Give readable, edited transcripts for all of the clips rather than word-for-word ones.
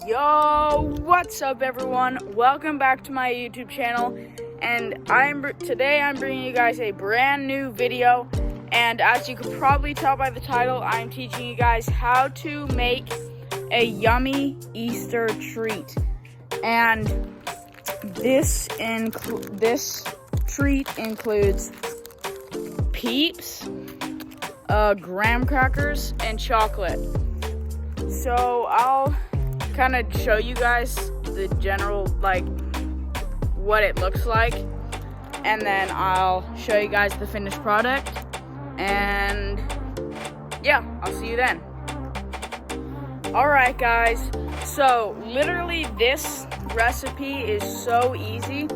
Yo, what's up everyone? Welcome back to my YouTube channel, and today I'm bringing you guys a brand new video. And as you can probably tell by the title, I'm teaching you guys how to make a yummy Easter treat. And this treat includes Peeps, graham crackers, and chocolate. So I'll kind of show you guys the general, what it looks like, and then I'll show you guys the finished product, and yeah, I'll see you then. Alright guys, so literally this recipe is so easy.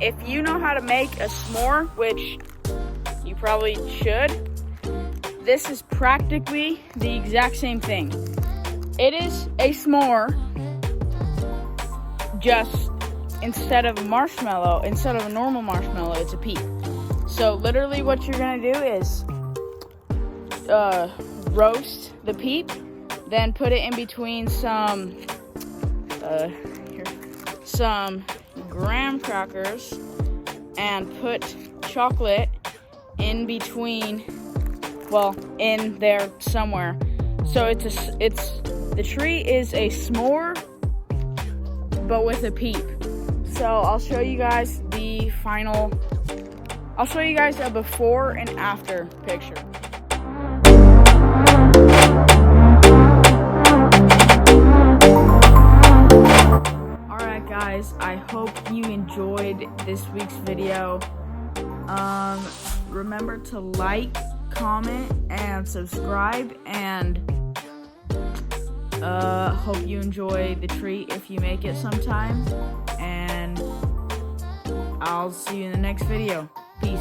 If you know how to make a s'more, which you probably should, this is practically the exact same thing. It is a s'more, just instead of a normal marshmallow, it's a peep. So literally what you're gonna do is roast the peep, then put it in between some graham crackers, and put chocolate in between, in there somewhere. So the treat is a s'more, but with a peep. So I'll show you guys a before and after picture. Alright guys, I hope you enjoyed this week's video. Remember to like, comment, and subscribe, and hope you enjoy the treat if you make it sometime, and I'll see you in the next video. Peace.